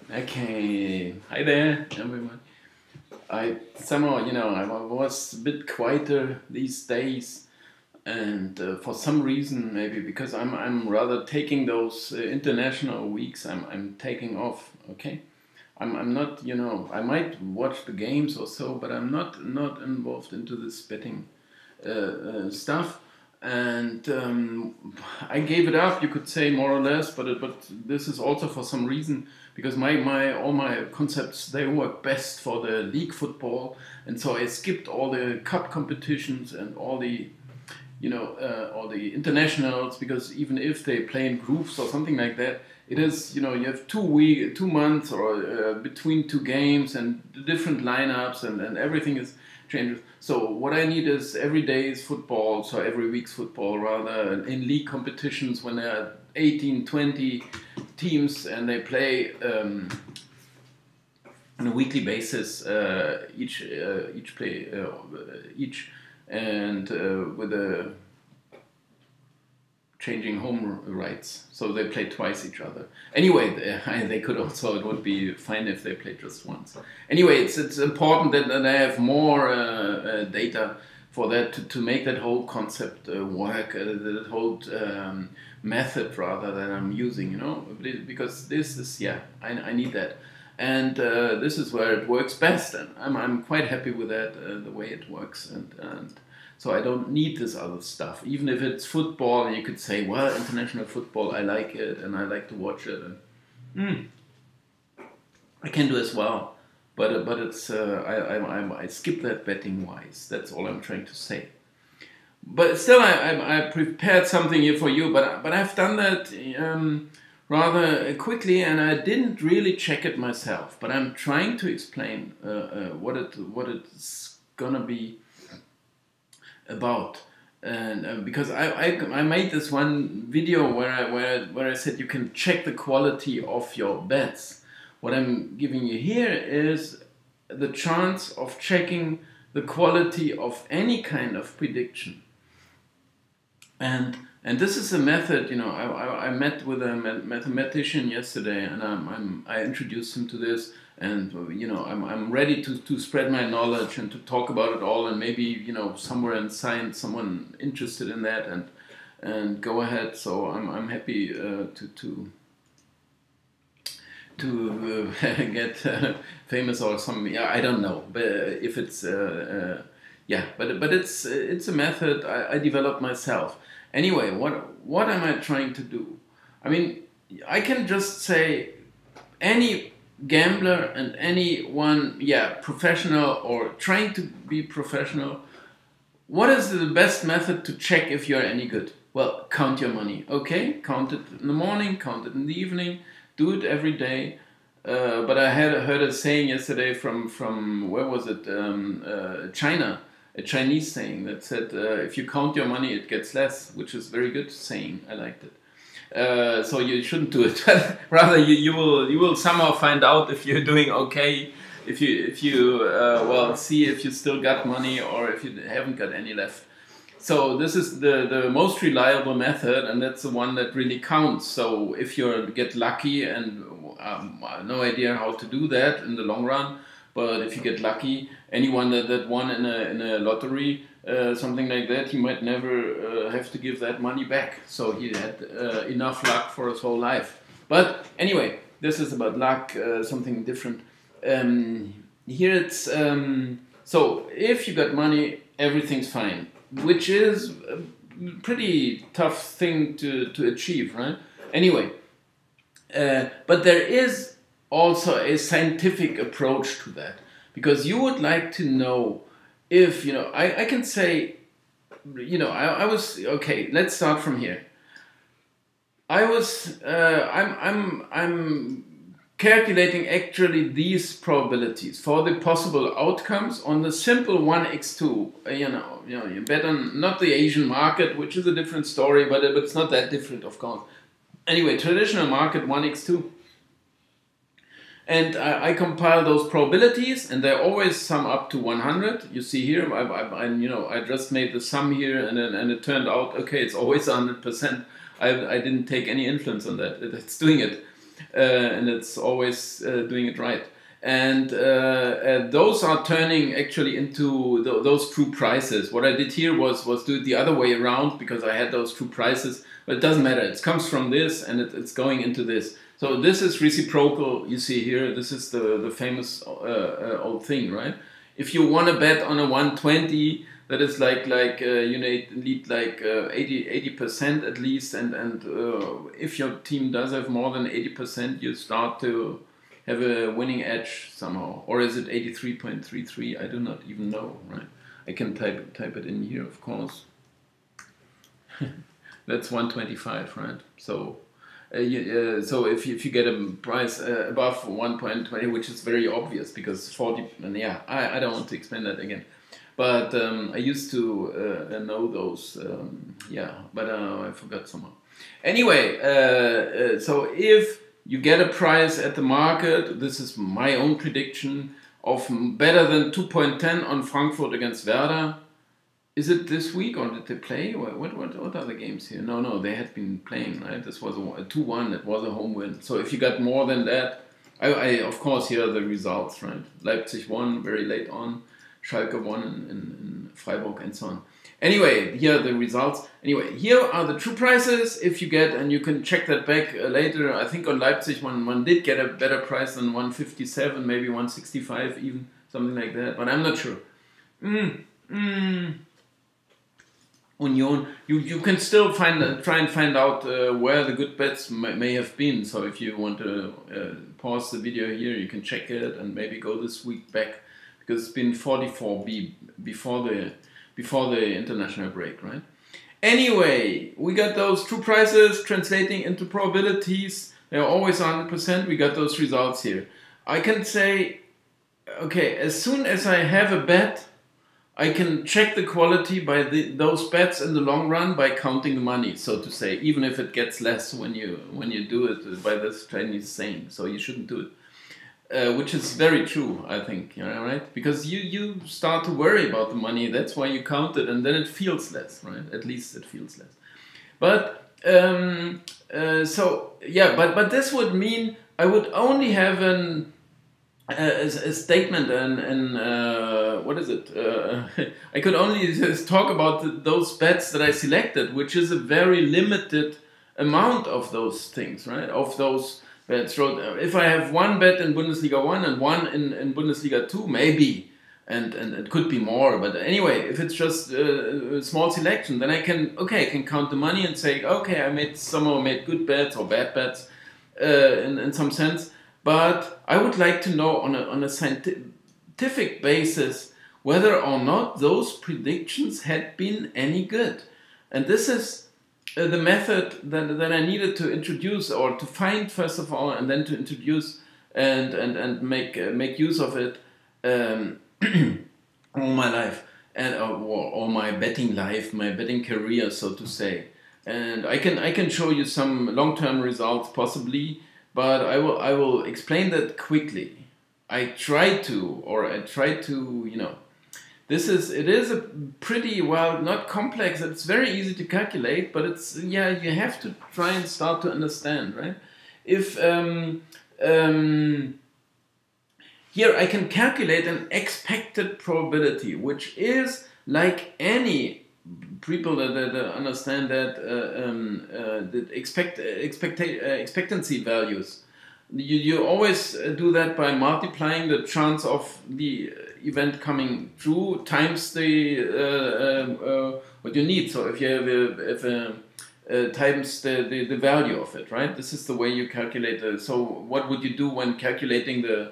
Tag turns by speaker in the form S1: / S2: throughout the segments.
S1: Okay, hi there, everyone. I somehow, I was a bit quieter these days, and for some reason, maybe because I'm rather taking those international weeks. I'm taking off. Okay, I'm not, I might watch the games or so, but I'm not involved into this betting stuff. And I gave it up, you could say, more or less. But this is also for some reason, because all my concepts, they work best for the league football, and so I skipped all the cup competitions and all the internationals, because even if they play in groups or something like that, it is, you have 2 months or between two games, and the different lineups, and everything is changes. So what I need is every day's football, so every week's football rather, in league competitions when there are 18, 20 teams and they play on a weekly basis, each and with a changing home rights, so they play twice each other. Anyway, they could also, it would be fine if they played just once. Anyway, it's important that I have more data for that to make that whole concept work, that whole method rather that I'm using, because this is, I need that. And this is where it works best, and I'm quite happy with that, the way it works, and so I don't need this other stuff. Even if it's football, and you could say, well, international football, I like it, and I like to watch it, and I can do as well. But it's I skip that betting wise. That's all I'm trying to say. But still, I prepared something here for you, but I've done that rather quickly, and I didn't really check it myself. But I'm trying to explain what it's gonna be about. And because I made this one video where I said you can check the quality of your bets. What I'm giving you here is the chance of checking the quality of any kind of prediction. And this is a method, I met with a mathematician yesterday, and I introduced him to this, and I'm ready to spread my knowledge and to talk about it all, and maybe somewhere in science someone interested in that, and go ahead. So I'm happy to get famous or something. I don't know, but if it's but it's a method I developed myself. Anyway, what am I trying to do? I mean, I can just say any gambler and anyone, professional or trying to be professional, what is the best method to check if you're any good? Well, count your money. Okay, count it in the morning, count it in the evening, do it every day. But I heard a saying yesterday from where was it? China. A Chinese saying that said, if you count your money, it gets less, which is very good saying. I liked it. So you shouldn't do it. Rather, you will somehow find out if you're doing okay, if you see if you still got money or if you haven't got any left. So this is the most reliable method, and that's the one that really counts. So if you get lucky, and no idea how to do that in the long run, but if you get lucky, anyone that won in a lottery, something like that, he might never have to give that money back. So he had enough luck for his whole life. But anyway, this is about luck, something different. Here it's, so if you got money, everything's fine, which is a pretty tough thing to achieve, right? Anyway, but there is also a scientific approach to that, because you would like to know if, I can say, I was, okay, let's start from here. I'm calculating actually these probabilities for the possible outcomes on the simple 1x2. You bet on not the Asian market, which is a different story, but it's not that different, of course. Anyway, traditional market 1x2. And I compile those probabilities, and they always sum up to 100. You see here, I just made the sum here, and it turned out, okay, it's always 100%. I didn't take any influence on that. It's doing it. and it's always doing it right. And those are turning actually into those true prices. What I did here was do it the other way around, because I had those true prices, but it doesn't matter. It comes from this and it's going into this. So this is reciprocal. You see here, this is the famous old thing, right? If you want to bet on a 120, that is like you need like 80% at least, and if your team does have more than 80%, you start to have a winning edge somehow. Or is it 83.33? I do not even know, right? I can type it in here, of course. That's 125, right? So so if you get a price above 1.20, which is very obvious because 40, and yeah, I don't want to explain that again. But I used to know those, yeah, but I forgot somehow. Anyway, so if you get a price at the market, this is my own prediction, of better than 2.10 on Frankfurt against Werder. Is it this week, or did they play? What are the games here? No, they had been playing, right? This was a 2-1, it was a home win. So if you got more than that, I of course, here are the results, right? Leipzig won very late on, Schalke won in Freiburg, and so on. Anyway, here are the results. Anyway, here are the true prices if you get, and you can check that back later. I think on Leipzig one did get a better price than 157, maybe 165 even, something like that, but I'm not sure. Union, you can still try and find out where the good bets may have been. So if you want to pause the video here, you can check it and maybe go this week back, because it's been 44b before the international break, right? Anyway, we got those true prices translating into probabilities. They're always 100%. We got those results here. I can say, okay, as soon as I have a bet, I can check the quality by those bets in the long run by counting the money, so to say, even if it gets less when you do it by this Chinese saying. So you shouldn't do it, which is very true, I think, right? Because you start to worry about the money. That's why you count it, and then it feels less, right? At least it feels less. But so yeah, but this would mean I would only have a statement and what is it? I could only just talk about those bets that I selected, which is a very limited amount of those things, right? Of those bets. So if I have one bet in Bundesliga 1 and one in Bundesliga 2, maybe, and it could be more. But anyway, if it's just a small selection, then I can count the money and say, okay, I somehow made good bets or bad bets in some sense. But I would like to know on a scientific basis whether or not those predictions had been any good. And this is the method that I needed to introduce, or to find first of all, and then to introduce and make use of it all my life, and all my betting life, my betting career, so to say. And I can show you some long-term results possibly. But I will explain that quickly. I try to, you know, it is a pretty, well, not complex, it's very easy to calculate, but it's, yeah, you have to try and start to understand, right? If, here I can calculate an expected probability, which is like any people that understand that expectancy values. You always do that by multiplying the chance of the event coming true times the what you need. So if you have times the value of it, right? This is the way you calculate it. So what would you do when calculating the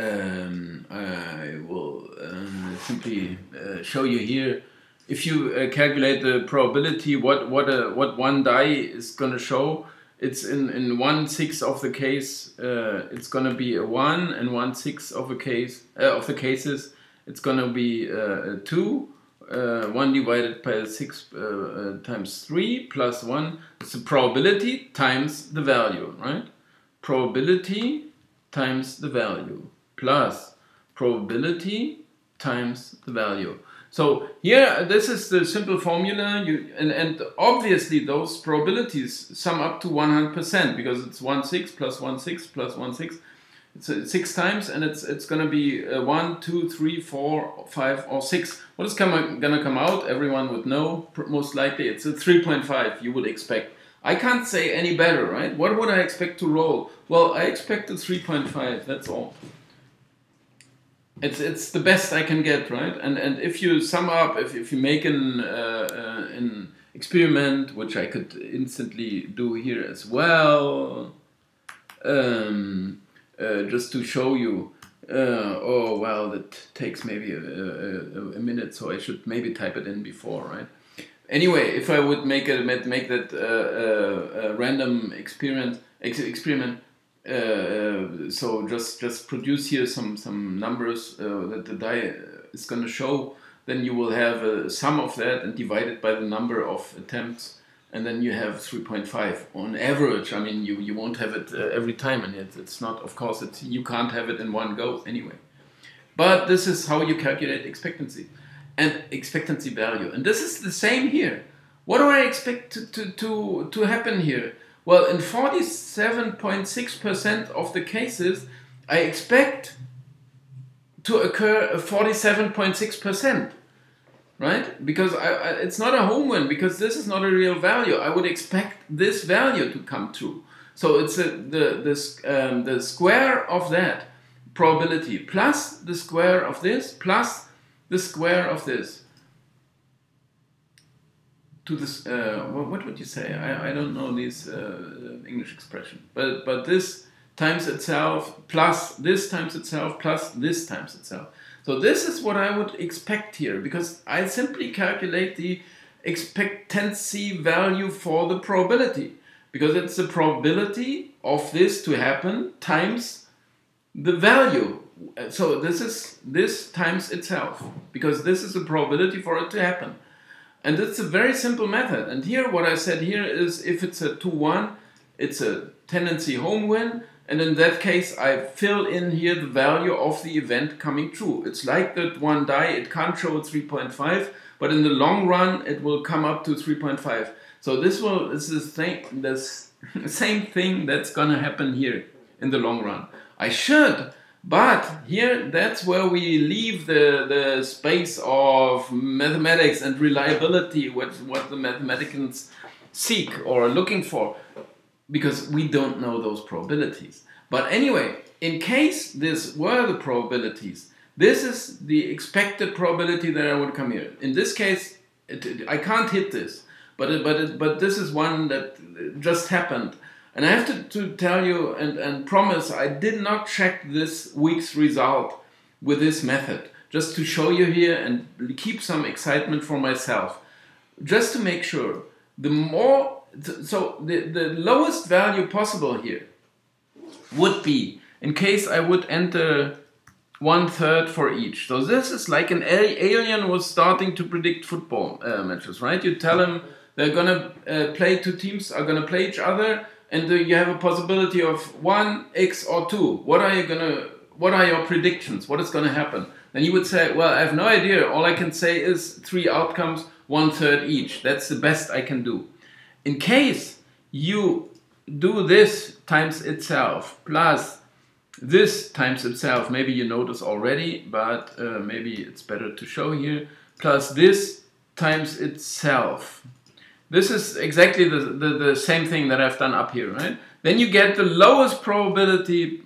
S1: I will simply show you here. If you calculate the probability, what one die is going to show, it's in 1/6 of the case, it's going to be a 1, and 1/6 of the cases, it's going to be 2. 1 divided by 6 times 3 plus 1. It's the probability times the value, right? Probability times the value plus probability times the value. So here, this is the simple formula, and obviously those probabilities sum up to 100% because it's 1/6 plus 1/6 plus 1/6. It's 6 times, and it's going to be 1, 2, 3, 4, 5, or 6. What is going to come out? Everyone would know, most likely it's a 3.5 you would expect. I can't say any better, right? What would I expect to roll? Well, I expect a 3.5, that's all. It's the best I can get, right? And if you sum up, if you make an experiment, which I could instantly do here as well, just to show you, oh well, that takes maybe a minute, so I should maybe type it in before, right? Anyway, if I would make that random experiment. So just produce here some numbers that the die is going to show. Then you will have a sum of that and divide it by the number of attempts, and then you have 3.5 on average. I mean, you won't have it every time, and it's not, of course, you can't have it in one go anyway. But this is how you calculate expectancy and expectancy value, and this is the same here. What do I expect to happen here? Well, in 47.6% of the cases, I expect to occur 47.6%, right? Because it's not a home win, because this is not a real value. I would expect this value to come true. So it's the square of that probability plus the square of this plus the square of this. To this, what would you say? I don't know this English expression, but this times itself plus this times itself plus this times itself. So this is what I would expect here, because I simply calculate the expectancy value for the probability, because it's the probability of this to happen times the value. So this is this times itself, because this is the probability for it to happen. And it's a very simple method. And here, what I said here is, if it's a 2-1, it's a tendency home win. And in that case, I fill in here the value of the event coming true. It's like that one die, it can't show 3.5, but in the long run, it will come up to 3.5. So this is the same thing that's going to happen here in the long run. I should. But here, that's where we leave the space of mathematics and reliability, what the mathematicians seek or are looking for, because we don't know those probabilities. But anyway, in case this were the probabilities, this is the expected probability that I would come here. In this case, I can't hit this, but this is one that just happened. And I have to tell you and promise, I did not check this week's result with this method, just to show you here and keep some excitement for myself, just to make sure. The lowest value possible here would be, in case I would enter 1/3 for each. So this is like an alien was starting to predict football matches, right? You tell him they're gonna play, two teams are gonna play each other, and you have a possibility of 1, X, or 2. What are your predictions? What is gonna happen? Then you would say, well, I have no idea. All I can say is 3 outcomes, 1/3 each. That's the best I can do. In case you do this times itself plus this times itself, maybe you notice already, but maybe it's better to show here, plus this times itself. This is exactly the same thing that I've done up here, right? Then you get the lowest probability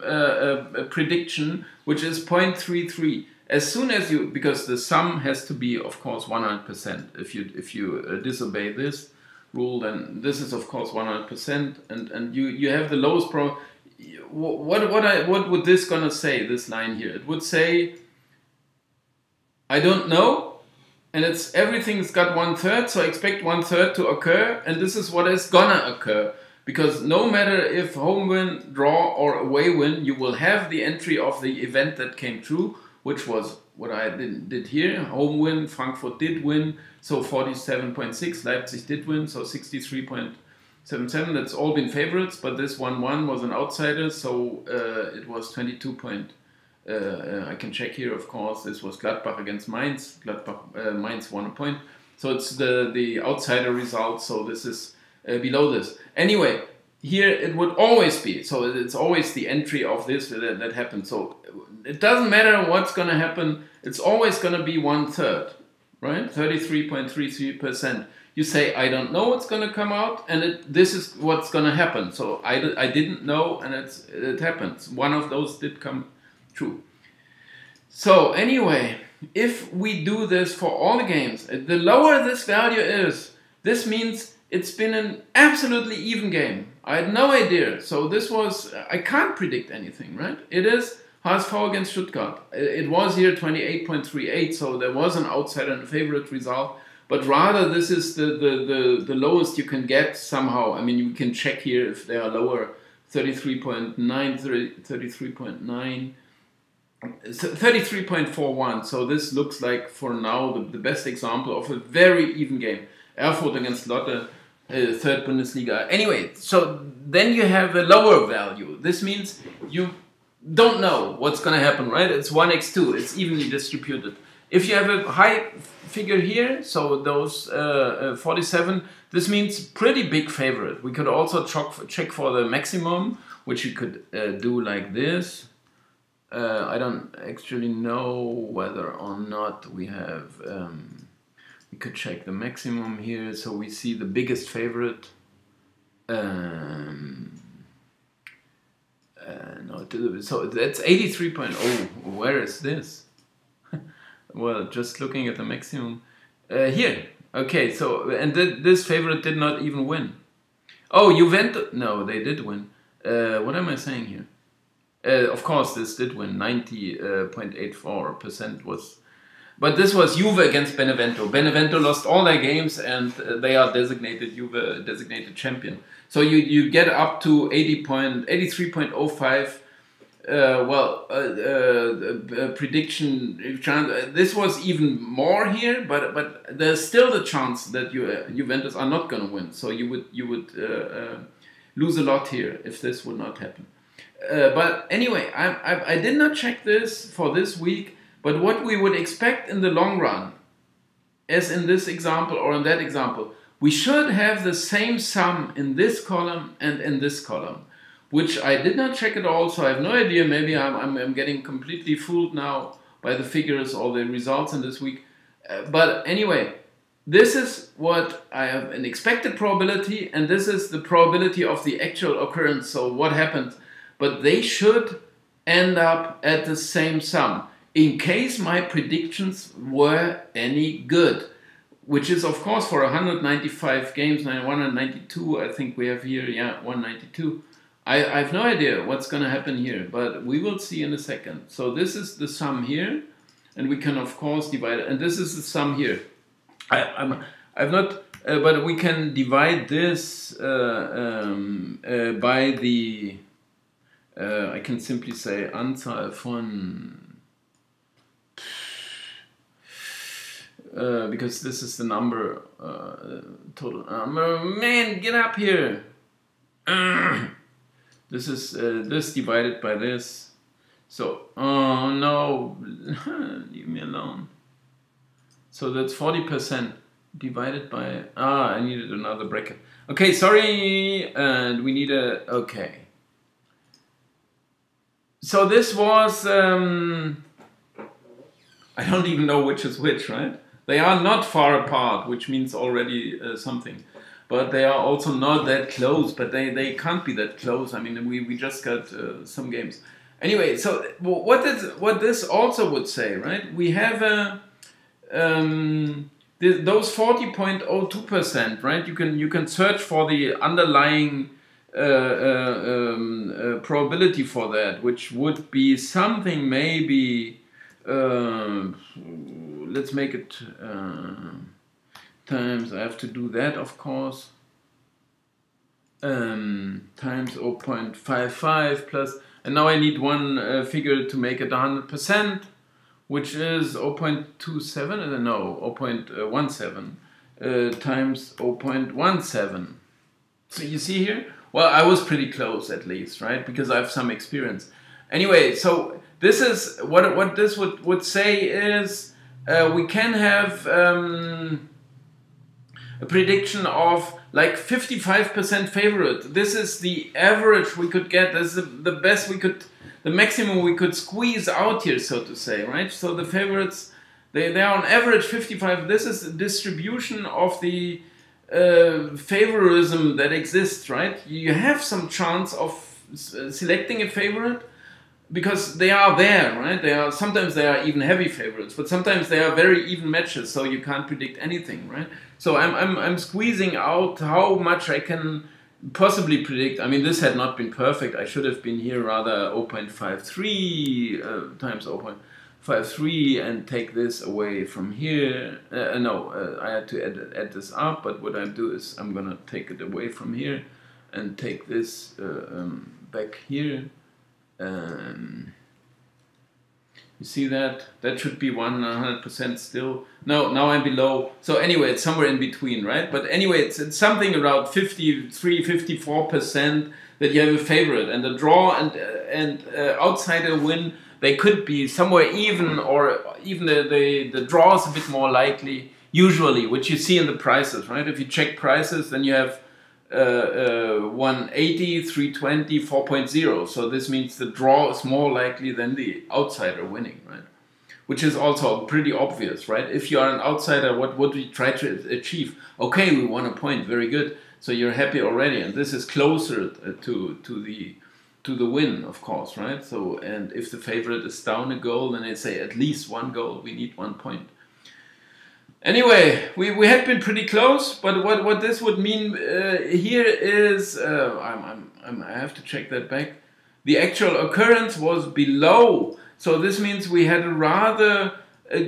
S1: prediction, which is 0.33. As soon as you, because the sum has to be, of course, 100%. If you disobey this rule, then this is, of course, 100%, and you have the lowest pro. What would this gonna say? This line here, it would say, I don't know. And everything's got 1/3, so I expect 1/3 to occur, and this is what is gonna occur. Because no matter if home win, draw, or away win, you will have the entry of the event that came true, which was what I did here. Home win, Frankfurt did win, so 47.6, Leipzig did win, so 63.77. That's all been favorites, but this 1-1 was an outsider, so it was 22.8. I can check here, of course. This was Gladbach against Mainz. Mainz won a point. So it's the outsider result. So this is below this. Anyway, here it would always be. So it's always the entry of this that happens. So it doesn't matter what's going to happen. It's always going to be 1/3, right? 33.33%. You say, I don't know what's going to come out, and this is what's going to happen. So I didn't know, and it happens. One of those did come true. So anyway, if we do this for all the games, the lower this value is, this means it's been an absolutely even game. I had no idea. So this was, I can't predict anything, right? It is HSV against Stuttgart. It was here 28.38, so there was an outsider and a favorite result. But rather, this is the lowest you can get somehow. I mean, you can check here if they are lower, 33.9, 33.9, 33.41. So this looks like, for now, the best example of a very even game. Erfurt against Lotte, third Bundesliga. Anyway, so then you have a lower value. This means you don't know what's going to happen, right? It's 1x2. It's evenly distributed. If you have a high figure here, so those 47, this means pretty big favorite. We could also check for the maximum, which you could do like this. I don't actually know whether or not we have, we could check the maximum here, so we see the biggest favorite. No, so that's 83.0. Where is this? Well, just looking at the maximum. Here. Okay, so, and this favorite did not even win. Oh, Juventus. No, they did win. What am I saying here? Of course, this did win. 90.84% was. But this was Juve against Benevento. Benevento lost all their games, and they are designated Juve designated champion. So you get up to 83.05. Prediction. This was even more here, but there's still the chance that Juventus are not going to win. So you would lose a lot here if this would not happen. But anyway, I did not check this for this week. But what we would expect in the long run, as in this example or in that example, we should have the same sum in this column and in this column, which I did not check at all, so I have no idea. Maybe I'm getting completely fooled now by the figures or the results in this week. But anyway, this is what I have an expected probability, and this is the probability of the actual occurrence, so what happened. But they should end up at the same sum, in case my predictions were any good, which is, of course, for 195 games, 192, I think we have here, yeah, 192. I have no idea what's going to happen here, but we will see in a second. So this is the sum here, and we can, of course, divide it. And this is the sum here. I've not, but we can divide this by the, I can simply say Anzahl von, because this is the number, total number. Man, get up here! This is this divided by this. So, oh no, leave me alone. So that's 40% divided by, I needed another bracket. Okay, sorry, and we need a, okay. So this was, I don't even know which is which, right? They are not far apart, which means already something. But they are also not that close, but they can't be that close. I mean, we just got some games. Anyway, so what this also would say, right? We have those 40.02%, right? You can search for the underlying probability for that, which would be something maybe. Let's make it times. I have to do that, of course. Times 0.55 plus, and now I need one figure to make it 100%, which is 0.27. No, 0.17 times 0.17. So you see here. Well, I was pretty close at least, right? Because I have some experience. Anyway, so this is what this would say is we can have a prediction of like 55% favorite. This is the average we could get. This is the best we could, the maximum we could squeeze out here, so to say, right? So the favorites, they are on average 55. This is the distribution of the favorism that exists, right? You have some chance of selecting a favorite because they are there, right? Sometimes they are even heavy favorites, but sometimes they are very even matches, so you can't predict anything, right? So I'm squeezing out how much I can possibly predict. I mean, this had not been perfect. I should have been here rather 0.53 times 0.53 and take this away from here. No, I had to add this up, but what I do is I'm gonna take it away from here and take this back here. You see that? That should be 100% still. No, now I'm below. So anyway, it's somewhere in between, right? But anyway, it's something around 53, 54% that you have a favorite. And the draw and outsider win, they could be somewhere even, or even the draw is a bit more likely, usually, which you see in the prices, right? If you check prices, then you have 180, 320, 4.0. So this means the draw is more likely than the outsider winning, right? Which is also pretty obvious, right? If you are an outsider, what would we try to achieve? Okay, we won a point, very good. So you're happy already, and this is closer to the win, of course, right? So, and if the favorite is down a goal, then they say at least one goal, we need 1 point. Anyway, we had been pretty close, but what this would mean here is, I have to check that back. The actual occurrence was below, so this means we had a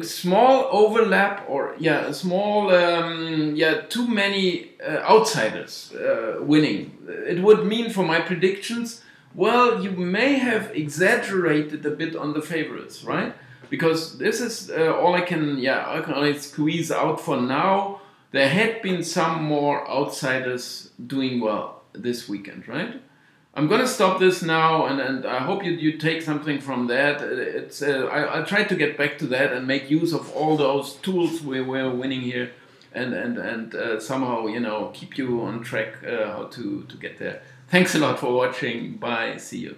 S1: small overlap, or yeah, a small, too many outsiders winning. It would mean for my predictions, well, you may have exaggerated a bit on the favorites, right? Because this is all I can only squeeze out for now. There had been some more outsiders doing well this weekend, right? I'm gonna stop this now, and I hope you take something from that. I'll try to get back to that and make use of all those tools we're winning here, and somehow, you know, keep you on track how to get there. Thanks a lot for watching. Bye. See you.